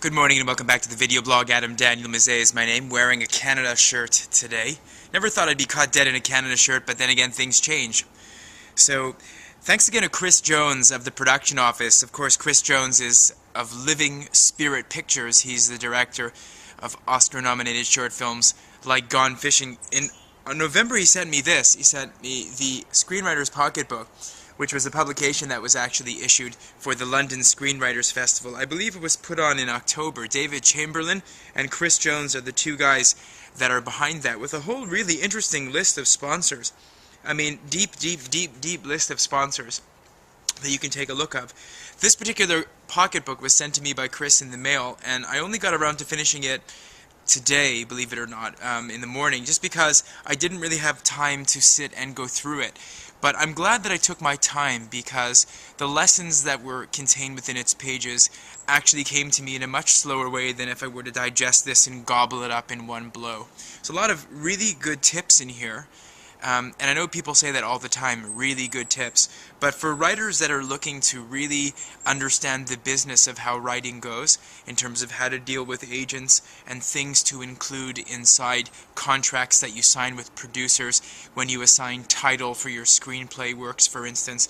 Good morning and welcome back to the video blog. Daniel Mezei is my name, wearing a Canada shirt today. Never thought I'd be caught dead in a Canada shirt, but then again, things change. So, thanks again to Chris Jones of the production office. Of course, Chris Jones is of Living Spirit Pictures. He's the director of Oscar-nominated short films like Gone Fishing. In November, he sent me this. He sent me the Screenwriter's Pocketbook, which was a publication that was actually issued for the London Screenwriters Festival. I believe it was put on in October. David Chamberlain and Chris Jones are the two guys that are behind that, with a whole really interesting list of sponsors. I mean, deep list of sponsors that you can take a look of. This particular pocketbook was sent to me by Chris in the mail, and I only got around to finishing it today, believe it or not, in the morning, just because I didn't really have time to sit and go through it. But I'm glad that I took my time, because the lessons that were contained within its pages actually came to me in a much slower way than if I were to digest this and gobble it up in one blow. So a lot of really good tips in here. And I know people say that all the time, really good tips, but for writers that are looking to really understand the business of how writing goes, in terms of how to deal with agents and things to include inside contracts that you sign with producers when you assign title for your screenplay works, for instance,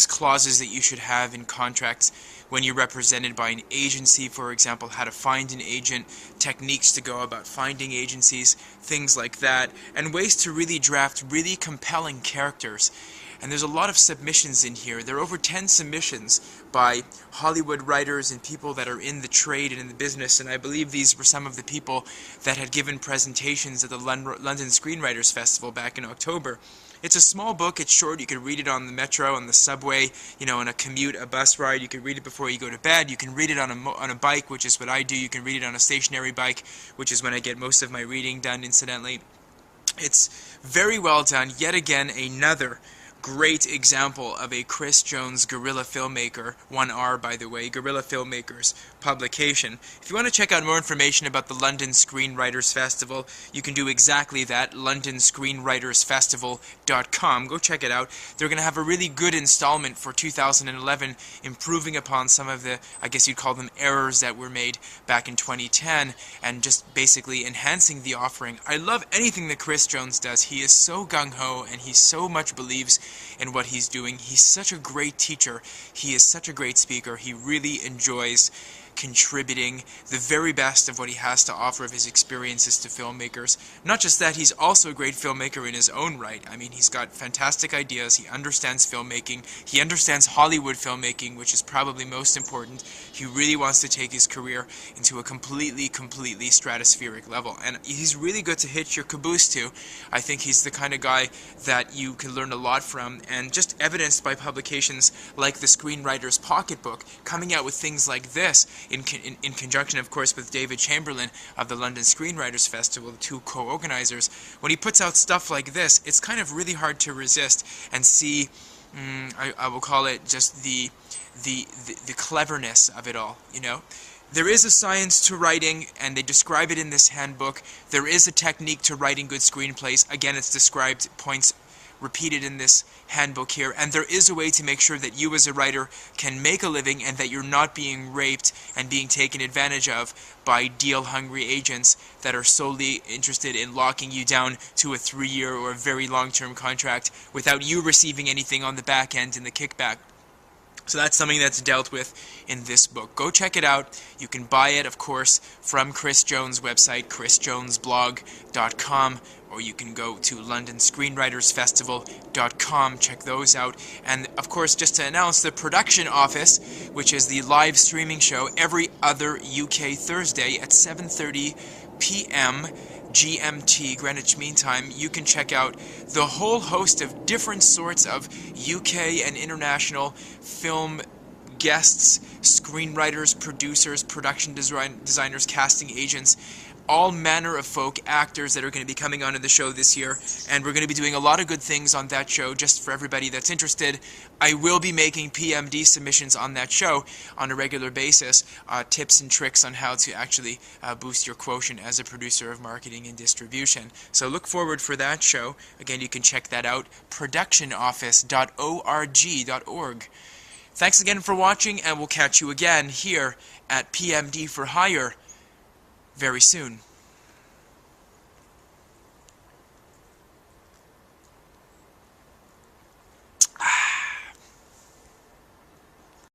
clauses that you should have in contracts when you're represented by an agency, for example, how to find an agent, techniques to go about finding agencies, things like that, and ways to really draft really compelling characters. And there's a lot of submissions in here. There are over 10 submissions by Hollywood writers and people that are in the trade and in the business, and I believe these were some of the people that had given presentations at the London Screenwriters Festival back in October. It's a small book, it's short, you can read it on the metro, on the subway, on a commute, a bus ride, you can read it before you go to bed, you can read it on a bike, which is what I do, you can read it on a stationary bike, which is when I get most of my reading done, incidentally. It's very well done, yet again another great example of a Chris Jones guerrilla filmmaker, 1R by the way, guerrilla filmmakers publication. If you want to check out more information about the London Screenwriters Festival, you can do exactly that, londonscreenwritersfestival.com. Go check it out. They're going to have a really good installment for 2011, improving upon some of the, I guess you'd call them, errors that were made back in 2010, and just basically enhancing the offering. I love anything that Chris Jones does. He is so gung-ho, and he so much believes in what he's doing. He's such a great teacher. He is such a great speaker. He really enjoys contributing the very best of what he has to offer of his experiences to filmmakers. Not just that, he's also a great filmmaker in his own right. I mean, he's got fantastic ideas, he understands filmmaking, he understands Hollywood filmmaking, which is probably most important. He really wants to take his career into a completely stratospheric level, and he's really good to hitch your caboose to. I think he's the kind of guy that you can learn a lot from, and just evidenced by publications like the Screenwriter's Pocketbook, coming out with things like this, in conjunction, of course, with David Chamberlain of the London Screenwriters Festival, the two co-organizers. When he puts out stuff like this, it's kind of really hard to resist and see, I will call it just the cleverness of it all, There is a science to writing, and they describe it in this handbook. There is a technique to writing good screenplays. Again, it's described, points repeated in this handbook here, and there is a way to make sure that you as a writer can make a living and that you're not being raped and being taken advantage of by deal-hungry agents that are solely interested in locking you down to a 3-year or a very long-term contract without you receiving anything on the back end in the kickback. So that's something that's dealt with in this book. Go check it out. You can buy it, of course, from Chris Jones' website, chrisjonesblog.com, or you can go to londonscreenwritersfestival.com, check those out. And, of course, just to announce, the production office, which is the live streaming show every other UK Thursday at 7:30 p.m. GMT, Greenwich Mean Time, you can check out the whole host of different sorts of UK and international film guests, screenwriters, producers, production designers, casting agents, all manner of folk, actors that are going to be coming onto the show this year, and we're going to be doing a lot of good things on that show just for everybody that's interested. I will be making PMD submissions on that show on a regular basis, tips and tricks on how to actually boost your quotient as a producer of marketing and distribution. So look forward for that show. Again, you can check that out, productionoffice.org.org. Thanks again for watching, and we'll catch you again here at PMD for Hire very soon.